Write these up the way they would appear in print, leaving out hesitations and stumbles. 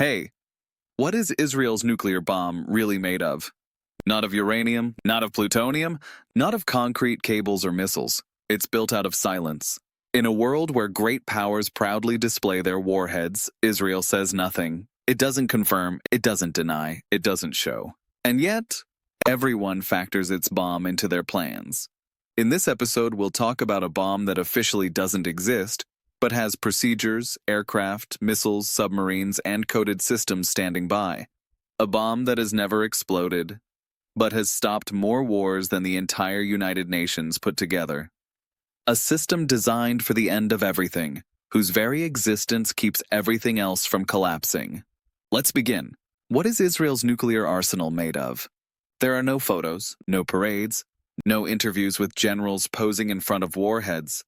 Hey, what is Israel's nuclear bomb really made of? Not of uranium, not of plutonium, not of concrete cables or missiles. It's built out of silence. In a world where great powers proudly display their warheads, Israel says nothing. It doesn't confirm, it doesn't deny, it doesn't show. And yet, everyone factors its bomb into their plans. In this episode, we'll talk about a bomb that officially doesn't exist, but has procedures, aircraft, missiles, submarines, and coded systems standing by. A bomb that has never exploded, but has stopped more wars than the entire United Nations put together. A system designed for the end of everything, whose very existence keeps everything else from collapsing. Let's begin. What is Israel's nuclear arsenal made of? There are no photos, no parades, no interviews with generals posing in front of warheads.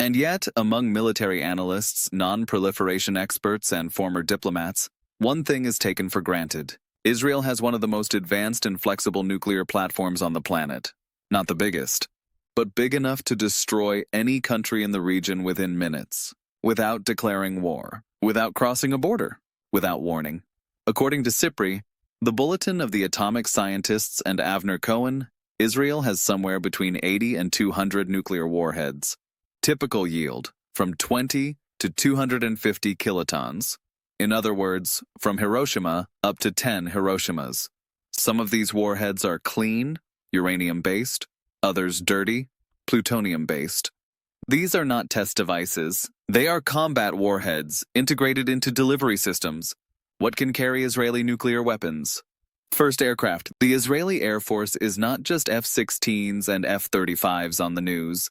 And yet, among military analysts, non-proliferation experts, and former diplomats, one thing is taken for granted. Israel has one of the most advanced and flexible nuclear platforms on the planet. Not the biggest, but big enough to destroy any country in the region within minutes, without declaring war, without crossing a border, without warning. According to SIPRI, the Bulletin of the Atomic Scientists and Avner Cohen, Israel has somewhere between 80 and 200 nuclear warheads. Typical yield, from 20 to 250 kilotons. In other words, from Hiroshima up to 10 Hiroshimas. Some of these warheads are clean, uranium-based, others dirty, plutonium-based. These are not test devices. They are combat warheads integrated into delivery systems. What can carry Israeli nuclear weapons? First aircraft. The Israeli Air Force is not just F-16s and F-35s on the news.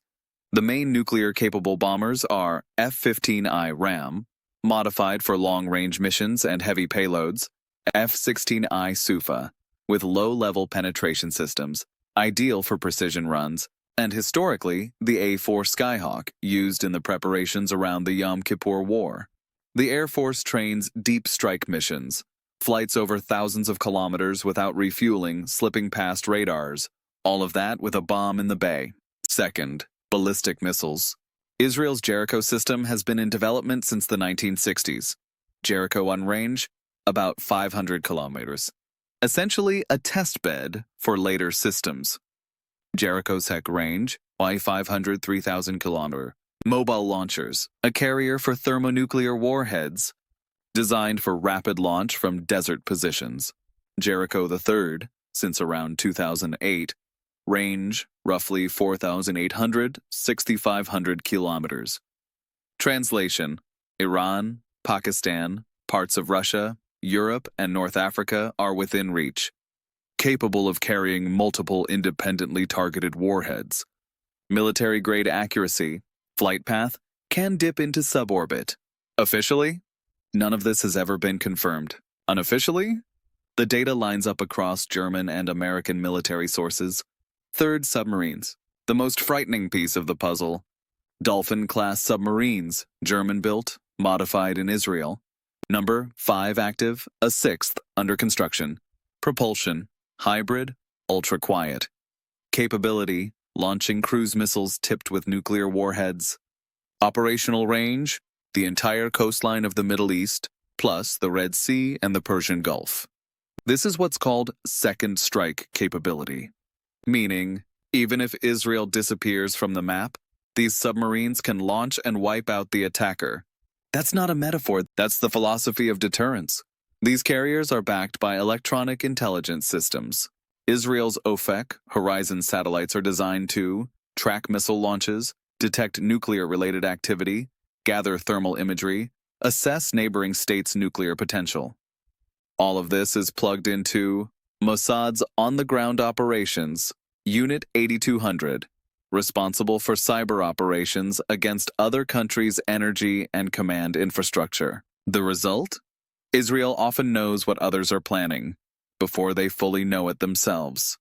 The main nuclear-capable bombers are F-15I Ram, modified for long-range missions and heavy payloads, F-16I Sufa, with low-level penetration systems, ideal for precision runs, and historically, the A-4 Skyhawk, used in the preparations around the Yom Kippur War. The Air Force trains deep strike missions, flights over thousands of kilometers without refueling, slipping past radars, all of that with a bomb in the bay. Second, ballistic missiles. Israel's Jericho system has been in development since the 1960s. Jericho on range, about 500 kilometers. Essentially a test bed for later systems. Jericho's HEC range, Y500 3,000 kilometer. Mobile launchers, a carrier for thermonuclear warheads, designed for rapid launch from desert positions. Jericho III, since around 2008, range roughly 4,800, 6,500 kilometers. Translation: Iran, Pakistan, parts of Russia, Europe, and North Africa are within reach, capable of carrying multiple independently targeted warheads. Military-grade accuracy, flight path, can dip into suborbit. Officially, none of this has ever been confirmed. Unofficially, the data lines up across German and American military sources. Third, submarines. The most frightening piece of the puzzle. Dolphin-class submarines, German-built, modified in Israel. Number 5 active, a 6th under construction. Propulsion, hybrid, ultra-quiet. Capability, launching cruise missiles tipped with nuclear warheads. Operational range, the entire coastline of the Middle East, plus the Red Sea and the Persian Gulf. This is what's called second strike capability. Meaning, even if Israel disappears from the map, these submarines can launch and wipe out the attacker. That's not a metaphor, that's the philosophy of deterrence. These carriers are backed by electronic intelligence systems. Israel's OFEC, Horizon satellites are designed to track missile launches, detect nuclear-related activity, gather thermal imagery, assess neighboring states' nuclear potential. All of this is plugged into Mossad's on-the-ground operations, Unit 8200, responsible for cyber operations against other countries' energy and command infrastructure. The result? Israel often knows what others are planning, before they fully know it themselves.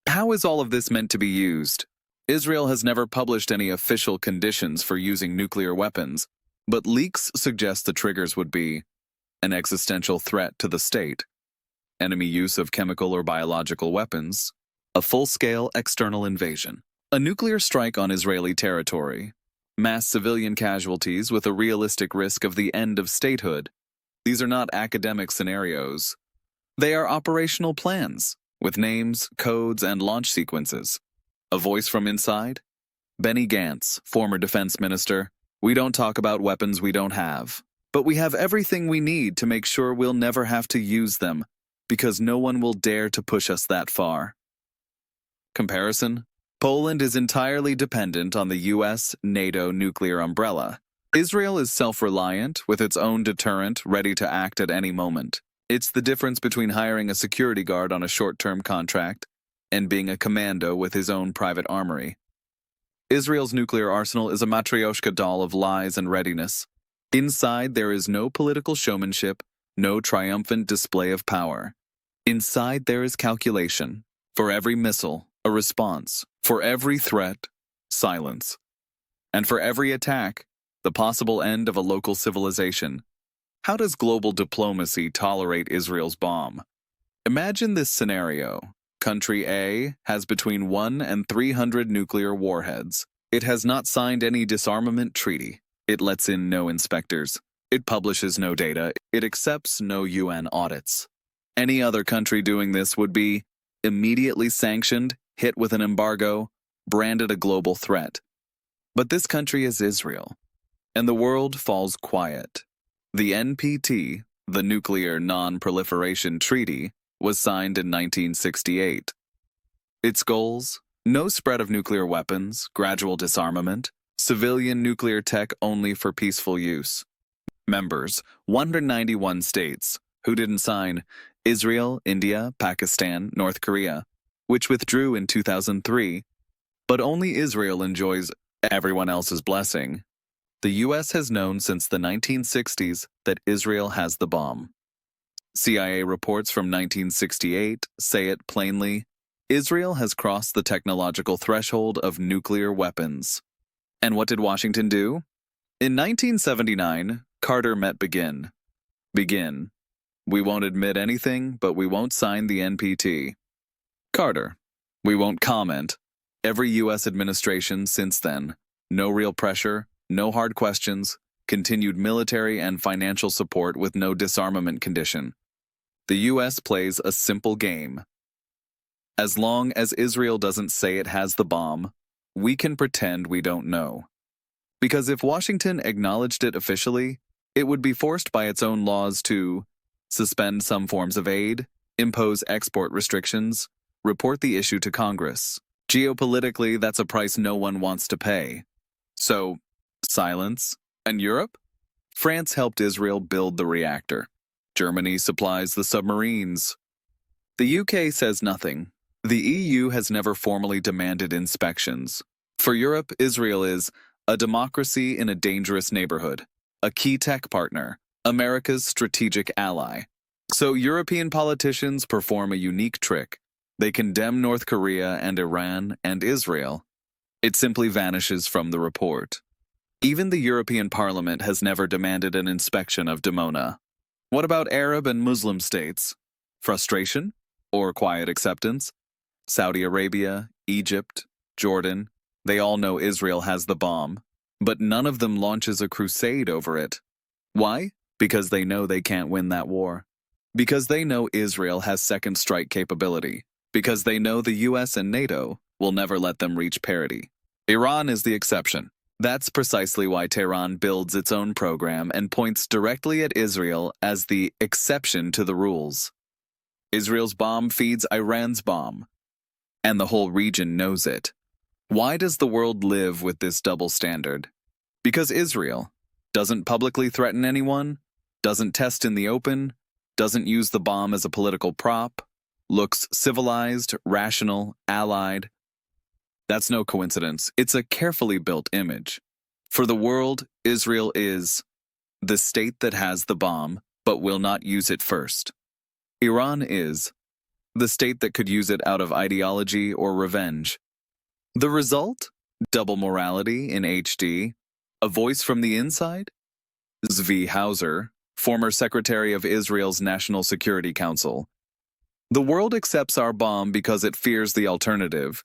How is all of this meant to be used? Israel has never published any official conditions for using nuclear weapons, but leaks suggest the triggers would be an existential threat to the state, enemy use of chemical or biological weapons, a full-scale external invasion, a nuclear strike on Israeli territory, mass civilian casualties with a realistic risk of the end of statehood, These are not academic scenarios. They are operational plans, with names, codes, and launch sequences. A voice from inside? Benny Gantz, former defense minister. We don't talk about weapons we don't have, but we have everything we need to make sure we'll never have to use them, because no one will dare to push us that far. Comparison? Poland is entirely dependent on the US NATO nuclear umbrella. Israel is self-reliant, with its own deterrent ready to act at any moment. It's the difference between hiring a security guard on a short-term contract and being a commando with his own private armory. Israel's nuclear arsenal is a matryoshka doll of lies and readiness. Inside, there is no political showmanship, no triumphant display of power. Inside, there is calculation. For every missile, a response. For every threat, silence. And for every attack, the possible end of a local civilization. How does global diplomacy tolerate Israel's bomb? Imagine this scenario. Country A has between 1 and 300 nuclear warheads. It has not signed any disarmament treaty. It lets in no inspectors. It publishes no data. It accepts no UN audits. Any other country doing this would be immediately sanctioned, hit with an embargo, branded a global threat. But this country is Israel, and the world falls quiet. The NPT, the Nuclear Non-Proliferation Treaty, was signed in 1968. Its goals: no spread of nuclear weapons, gradual disarmament, civilian nuclear tech only for peaceful use. Members: 191 states. Who didn't sign? Israel, India, Pakistan, North Korea, which withdrew in 2003. But only Israel enjoys everyone else's blessing. The U.S. has known since the 1960s that Israel has the bomb. CIA reports from 1968 say it plainly: Israel has crossed the technological threshold of nuclear weapons. And what did Washington do? In 1979, Carter met Begin. Begin. We won't admit anything, but we won't sign the NPT. Carter. We won't comment. Every U.S. administration since then. No real pressure, no hard questions, continued military and financial support with no disarmament condition. The U.S. plays a simple game. As long as Israel doesn't say it has the bomb, we can pretend we don't know. Because if Washington acknowledged it officially, it would be forced by its own laws to suspend some forms of aid, impose export restrictions, report the issue to Congress. Geopolitically, that's a price no one wants to pay. So, silence. And Europe? France helped Israel build the reactor. Germany supplies the submarines. The UK says nothing. The EU has never formally demanded inspections. For Europe, Israel is a democracy in a dangerous neighborhood, a key tech partner, America's strategic ally. So European politicians perform a unique trick. They condemn North Korea and Iran and Israel. It simply vanishes from the report. Even the European Parliament has never demanded an inspection of Dimona. What about Arab and Muslim states? Frustration? Or quiet acceptance? Saudi Arabia, Egypt, Jordan, they all know Israel has the bomb, but none of them launches a crusade over it. Why? Because they know they can't win that war. Because they know Israel has second strike capability. Because they know the US and NATO will never let them reach parity. Iran is the exception. That's precisely why Tehran builds its own program and points directly at Israel as the exception to the rules. Israel's bomb feeds Iran's bomb, and the whole region knows it. Why does the world live with this double standard? Because Israel doesn't publicly threaten anyone, doesn't test in the open, doesn't use the bomb as a political prop, looks civilized, rational, allied. That's no coincidence. It's a carefully built image. For the world, Israel is the state that has the bomb, but will not use it first. Iran is the state that could use it out of ideology or revenge. The result? Double morality in HD. A voice from the inside? Zvi Hauser, former Secretary of Israel's National Security Council. The world accepts our bomb because it fears the alternative.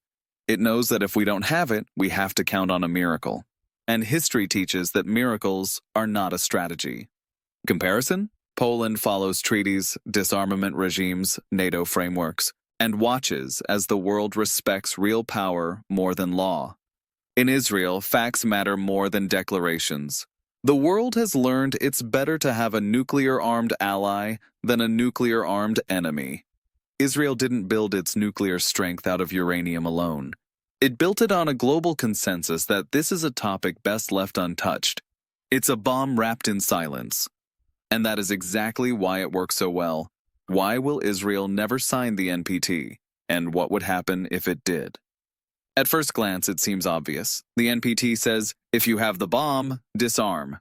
It knows that if we don't have it, we have to count on a miracle. And history teaches that miracles are not a strategy. Comparison? Poland follows treaties, disarmament regimes, NATO frameworks, and watches as the world respects real power more than law. In Israel, facts matter more than declarations. The world has learned it's better to have a nuclear-armed ally than a nuclear-armed enemy. Israel didn't build its nuclear strength out of uranium alone. It built it on a global consensus that this is a topic best left untouched. It's a bomb wrapped in silence. And that is exactly why it works so well. Why will Israel never sign the NPT? And what would happen if it did? At first glance, it seems obvious. The NPT says, if you have the bomb, disarm.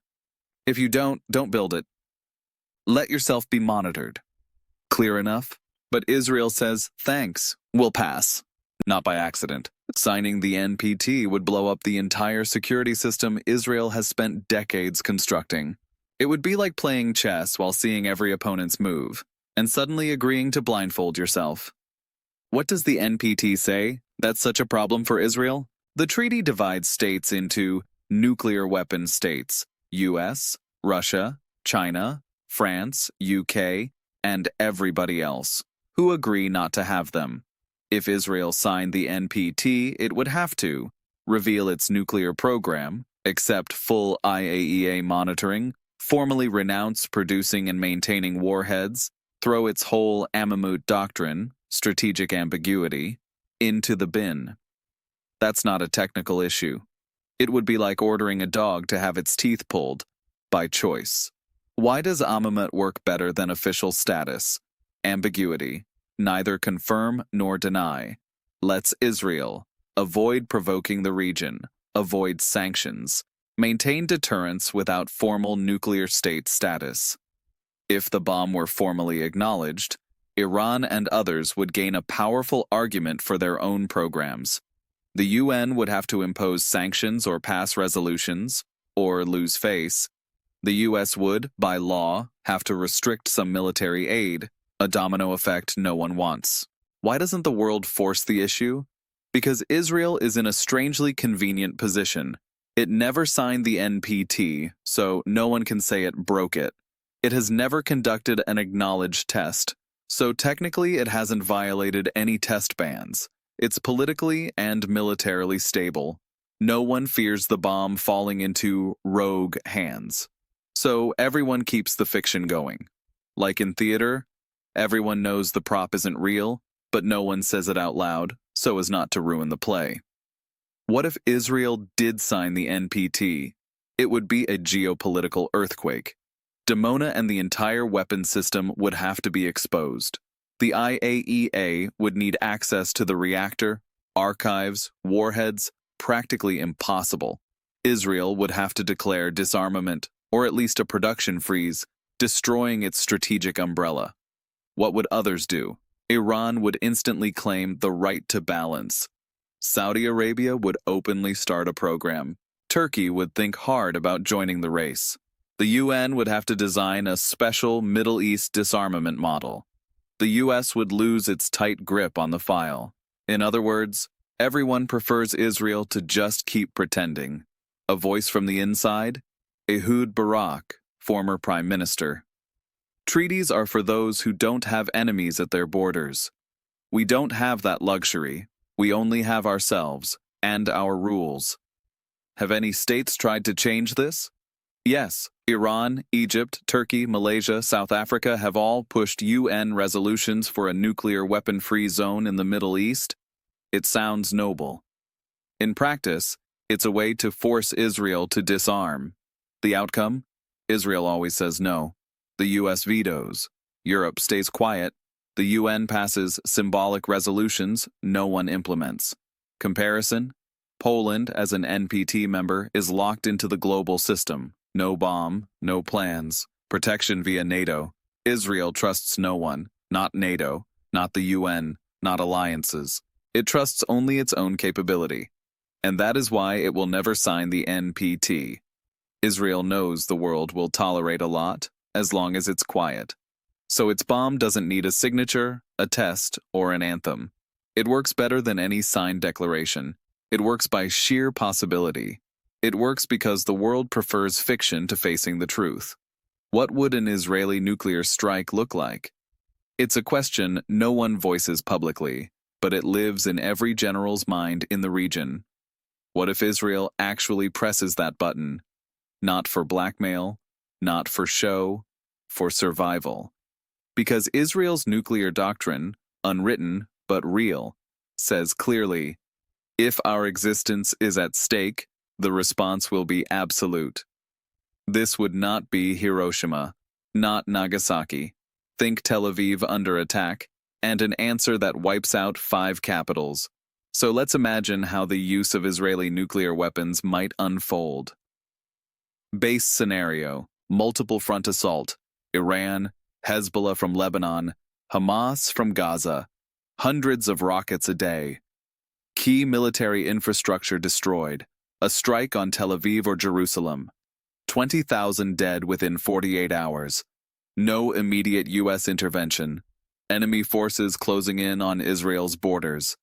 If you don't build it. Let yourself be monitored. Clear enough? But Israel says, thanks, we'll pass. Not by accident. Signing the NPT would blow up the entire security system Israel has spent decades constructing. It would be like playing chess while seeing every opponent's move, and suddenly agreeing to blindfold yourself. What does the NPT say that's such a problem for Israel? The treaty divides states into nuclear weapon states, US, Russia, China, France, UK, and everybody else, who agree not to have them. If Israel signed the NPT, it would have to reveal its nuclear program, accept full IAEA monitoring, formally renounce producing and maintaining warheads, throw its whole Amimut Doctrine, strategic ambiguity, into the bin. That's not a technical issue. It would be like ordering a dog to have its teeth pulled, by choice. Why does Amimut work better than official status? Ambiguity. Neither confirm nor deny. Lets Israel avoid provoking the region, avoid sanctions, maintain deterrence without formal nuclear state status. If the bomb were formally acknowledged, Iran and others would gain a powerful argument for their own programs. The UN would have to impose sanctions or pass resolutions, or lose face. The US would, by law, have to restrict some military aid, a domino effect no one wants. Why doesn't the world force the issue? Because Israel is in a strangely convenient position. It never signed the NPT, so no one can say it broke it. It has never conducted an acknowledged test, so technically it hasn't violated any test bans. It's politically and militarily stable. No one fears the bomb falling into rogue hands. So everyone keeps the fiction going. Like in theater, everyone knows the prop isn't real, but no one says it out loud, so as not to ruin the play. What if Israel did sign the NPT? It would be a geopolitical earthquake. Dimona and the entire weapons system would have to be exposed. The IAEA would need access to the reactor, archives, warheads, practically impossible. Israel would have to declare disarmament, or at least a production freeze, destroying its strategic umbrella. What would others do? Iran would instantly claim the right to balance. Saudi Arabia would openly start a program. Turkey would think hard about joining the race. The UN would have to design a special Middle East disarmament model. The US would lose its tight grip on the file. In other words, everyone prefers Israel to just keep pretending. A voice from the inside? Ehud Barak, former prime minister. Treaties are for those who don't have enemies at their borders. We don't have that luxury. We only have ourselves and our rules. Have any states tried to change this? Yes, Iran, Egypt, Turkey, Malaysia, South Africa have all pushed UN resolutions for a nuclear weapon-free zone in the Middle East. It sounds noble. In practice, it's a way to force Israel to disarm. The outcome? Israel always says no. The US vetoes. Europe stays quiet. The UN passes symbolic resolutions no one implements. Comparison? Poland, as an NPT member, is locked into the global system. No bomb, no plans. Protection via NATO. Israel trusts no one, not NATO, not the UN, not alliances. It trusts only its own capability. And that is why it will never sign the NPT. Israel knows the world will tolerate a lot, as long as it's quiet. So its bomb doesn't need a signature, a test, or an anthem. It works better than any signed declaration. It works by sheer possibility. It works because the world prefers fiction to facing the truth. What would an Israeli nuclear strike look like? It's a question no one voices publicly, but it lives in every general's mind in the region. What if Israel actually presses that button? Not for blackmail, not for show, for survival. Because Israel's nuclear doctrine, unwritten but real, says clearly, if our existence is at stake, the response will be absolute. This would not be Hiroshima, not Nagasaki. Think Tel Aviv under attack, and an answer that wipes out 5 capitals. So let's imagine how the use of Israeli nuclear weapons might unfold. Base scenario: multiple front assault. Iran, Hezbollah from Lebanon, Hamas from Gaza. Hundreds of rockets a day. Key military infrastructure destroyed. A strike on Tel Aviv or Jerusalem. 20,000 dead within 48 hours. No immediate U.S. intervention. Enemy forces closing in on Israel's borders.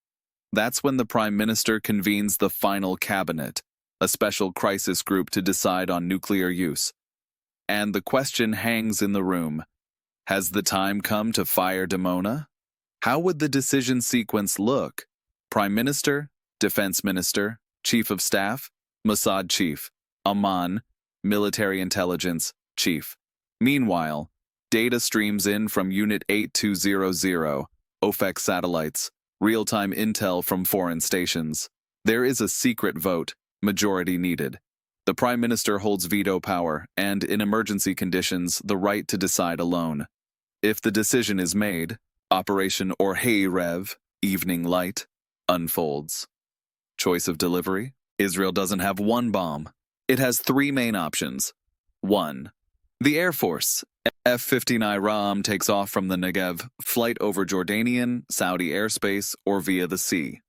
That's when the Prime Minister convenes the final cabinet, a special crisis group to decide on nuclear use. And the question hangs in the room. Has the time come to fire Dimona? How would the decision sequence look? Prime Minister, Defense Minister, Chief of Staff, Mossad Chief, Amman, Military Intelligence Chief. Meanwhile, data streams in from Unit 8200, OFEC satellites, real-time intel from foreign stations. There is a secret vote, majority needed. The Prime Minister holds veto power and, in emergency conditions, the right to decide alone. If the decision is made, Operation Orhei Rev, Evening Light, unfolds. Choice of delivery? Israel doesn't have one bomb. It has 3 main options. 1. The Air Force. F-59 Ram takes off from the Negev, flight over Jordanian, Saudi airspace, or via the sea.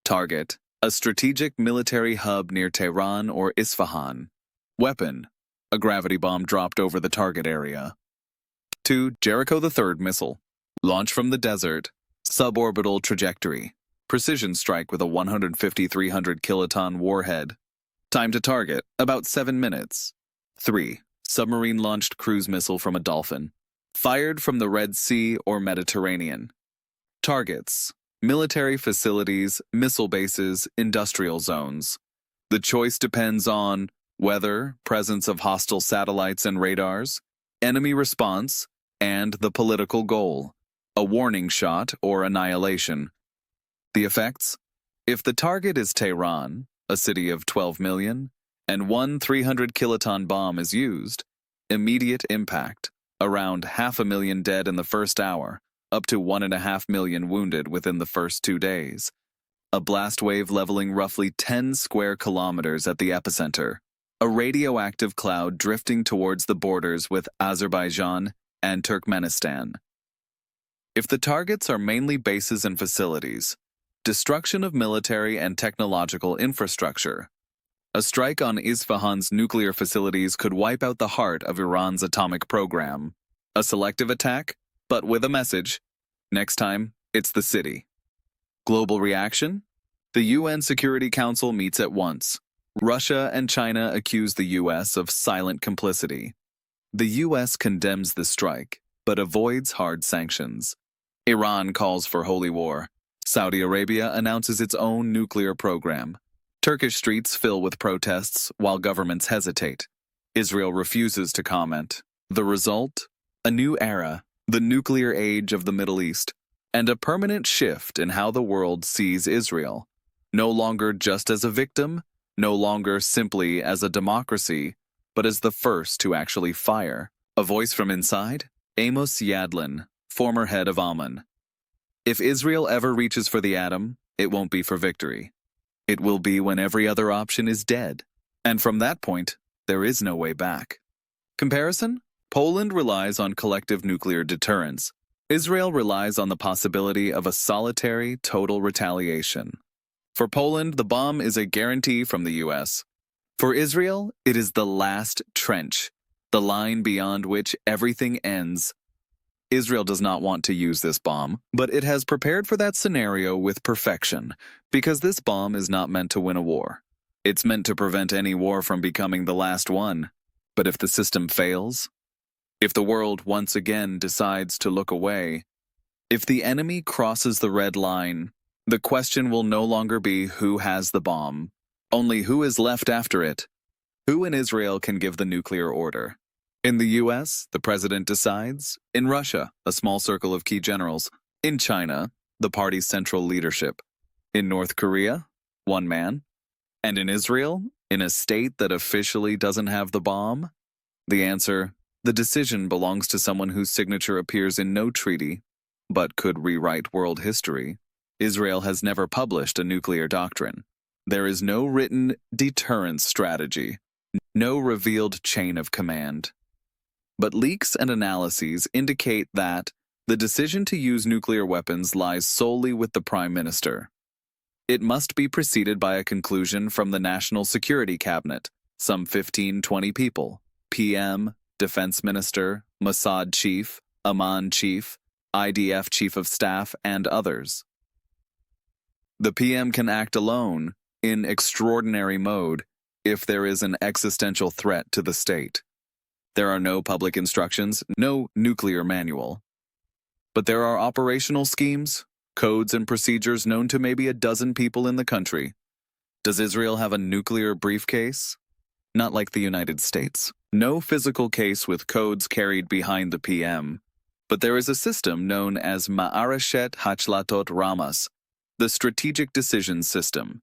Target: a strategic military hub near Tehran or Isfahan. Weapon: a gravity bomb dropped over the target area. 2. Jericho III missile. Launch from the desert. Suborbital trajectory. Precision strike with a 150-300 kiloton warhead. Time to target: about 7 minutes. 3. Submarine-launched cruise missile from a Dolphin. Fired from the Red Sea or Mediterranean. Targets: military facilities, missile bases, industrial zones. The choice depends on weather, presence of hostile satellites and radars, enemy response, and the political goal: a warning shot or annihilation. The effects: if the target is Tehran, a city of 12 million, and one 300-kiloton bomb is used, immediate impact, around 500,000 dead in the first hour, up to 1.5 million wounded within the first 2 days. A blast wave leveling roughly 10 square kilometers at the epicenter. A radioactive cloud drifting towards the borders with Azerbaijan and Turkmenistan. If the targets are mainly bases and facilities, destruction of military and technological infrastructure. A strike on Isfahan's nuclear facilities could wipe out the heart of Iran's atomic program. A selective attack, but with a message. Next time, it's the city. Global reaction? The UN Security Council meets at once. Russia and China accuse the US of silent complicity. The US condemns the strike, but avoids hard sanctions. Iran calls for holy war. Saudi Arabia announces its own nuclear program. Turkish streets fill with protests while governments hesitate. Israel refuses to comment. The result? A new era, the nuclear age of the Middle East, and a permanent shift in how the world sees Israel. No longer just as a victim, no longer simply as a democracy, but as the first to actually fire. A voice from inside? Amos Yadlin, former head of Amman. If Israel ever reaches for the atom, it won't be for victory. It will be when every other option is dead. And from that point, there is no way back. Comparison? Poland relies on collective nuclear deterrence. Israel relies on the possibility of a solitary, total retaliation. For Poland, the bomb is a guarantee from the US. For Israel, it is the last trench, the line beyond which everything ends. Israel does not want to use this bomb, but it has prepared for that scenario with perfection, because this bomb is not meant to win a war. It's meant to prevent any war from becoming the last one. But if the system fails, If the world once again decides to look away, if the enemy crosses the red line, the question will no longer be who has the bomb, only who is left after it. Who in Israel can give the nuclear order? In the US, the president decides. In Russia, a small circle of key generals. In China, the party's central leadership. In North Korea, one man. And in Israel, in a state that officially doesn't have the bomb? The answer: the decision belongs to someone whose signature appears in no treaty, but could rewrite world history. Israel has never published a nuclear doctrine. There is no written deterrence strategy, no revealed chain of command. But leaks and analyses indicate that the decision to use nuclear weapons lies solely with the Prime Minister. It must be preceded by a conclusion from the National Security Cabinet, some 15-20 people, PM, Defense Minister, Mossad Chief, Amman Chief, IDF Chief of Staff, and others. The PM can act alone, in extraordinary mode, if there is an existential threat to the state. There are no public instructions, no nuclear manual. But there are operational schemes, codes and procedures known to maybe a dozen people in the country. Does Israel have a nuclear briefcase? Not like the United States. No physical case with codes carried behind the PM. But there is a system known as Ma'areshet Hachlatot Ramas, the Strategic Decisions System.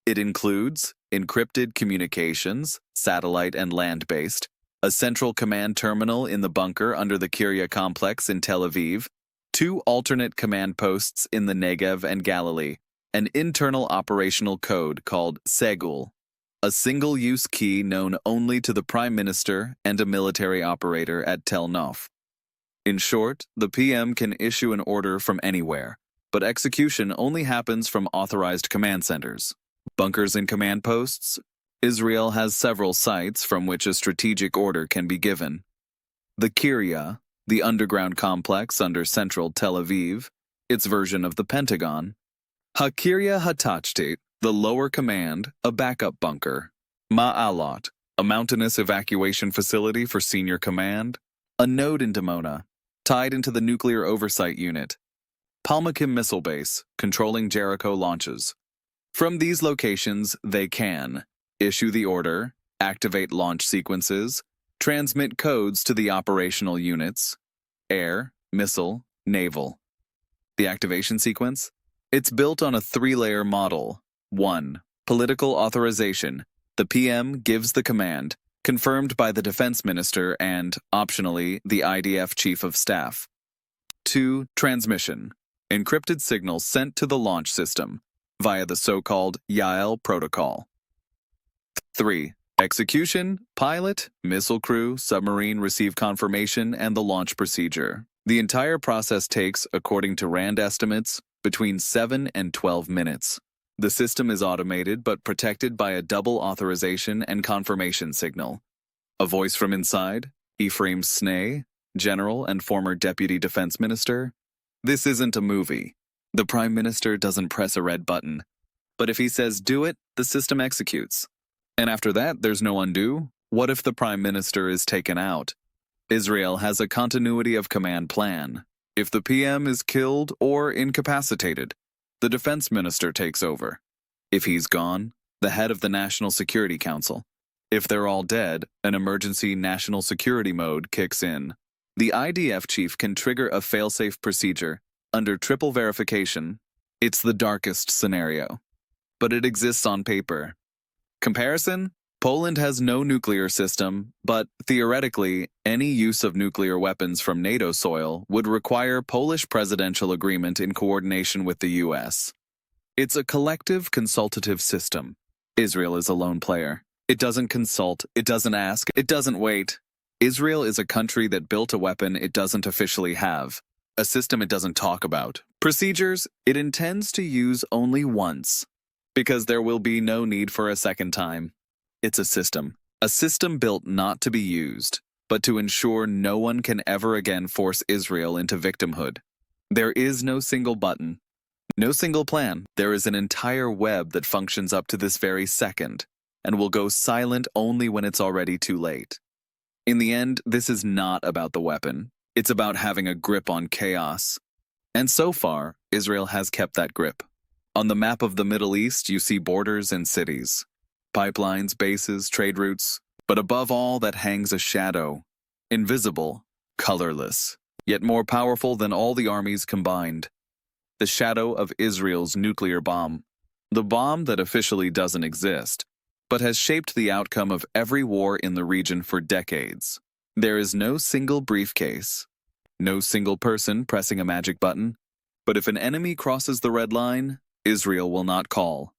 It includes encrypted communications, satellite and land-based, a central command terminal in the bunker under the Kiryat complex in Tel Aviv, 2 alternate command posts in the Negev and Galilee, an internal operational code called Segul, a single-use key known only to the Prime Minister and a military operator at Tel Nof. In short, the PM can issue an order from anywhere, but execution only happens from authorized command centers. Bunkers and command posts? Israel has several sites from which a strategic order can be given. The Kiryat, the underground complex under central Tel Aviv, its version of the Pentagon. HaKiryat HaTachtit, the lower command, a backup bunker. Ma'alot, a mountainous evacuation facility for senior command. A node in Dimona, tied into the nuclear oversight unit. Palmakim Missile Base, controlling Jericho launches. From these locations, they can issue the order, activate launch sequences, transmit codes to the operational units, air, missile, naval. The activation sequence? It's built on a 3-layer model. 1. Political authorization. The PM gives the command, confirmed by the Defense Minister and, optionally, the IDF Chief of Staff. 2. Transmission. Encrypted signals sent to the launch system via the so-called Yael protocol. 3. Execution, pilot, missile crew, submarine receive confirmation, and the launch procedure. The entire process takes, according to RAND estimates, between 7 and 12 minutes. The system is automated but protected by a double authorization and confirmation signal. A voice from inside, Ephraim Snee, General and former Deputy Defense Minister. This isn't a movie. The Prime Minister doesn't press a red button. But if he says do it, the system executes. And after that, there's no undo. What if the Prime Minister is taken out? Israel has a continuity of command plan. If the PM is killed or incapacitated, the Defense Minister takes over. If he's gone, the head of the National Security Council. If they're all dead, an emergency national security mode kicks in. The IDF chief can trigger a fail-safe procedure under triple verification. It's the darkest scenario, but it exists on paper. Comparison? Poland has no nuclear system, but theoretically, any use of nuclear weapons from NATO soil would require Polish presidential agreement in coordination with the US. It's a collective consultative system. Israel is a lone player. It doesn't consult, it doesn't ask, it doesn't wait. Israel is a country that built a weapon it doesn't officially have, a system it doesn't talk about. Procedures it intends to use only once, because there will be no need for a second time. It's a system built not to be used, but to ensure no one can ever again force Israel into victimhood. There is no single button, no single plan. There is an entire web that functions up to this very second, and will go silent only when it's already too late. In the end, this is not about the weapon. It's about having a grip on chaos. And so far, Israel has kept that grip. On the map of the Middle East, you see borders and cities, pipelines, bases, trade routes, but above all that hangs a shadow, invisible, colorless, yet more powerful than all the armies combined. The shadow of Israel's nuclear bomb. The bomb that officially doesn't exist, but has shaped the outcome of every war in the region for decades. There is no single briefcase, no single person pressing a magic button, but if an enemy crosses the red line, Israel will not call.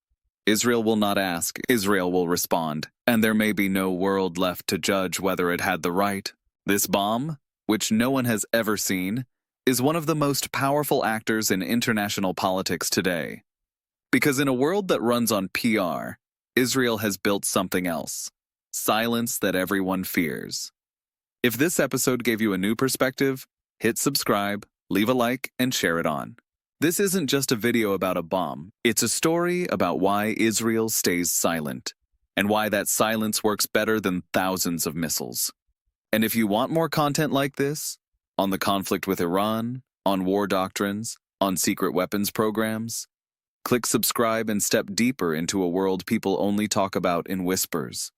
Israel will not ask, Israel will respond, and there may be no world left to judge whether it had the right. This bomb, which no one has ever seen, is one of the most powerful actors in international politics today. Because in a world that runs on PR, Israel has built something else: silence that everyone fears. If this episode gave you a new perspective, hit subscribe, leave a like, and share it on. This isn't just a video about a bomb. It's a story about why Israel stays silent, and why that silence works better than thousands of missiles. And if you want more content like this, on the conflict with Iran, on war doctrines, on secret weapons programs, click subscribe and step deeper into a world people only talk about in whispers.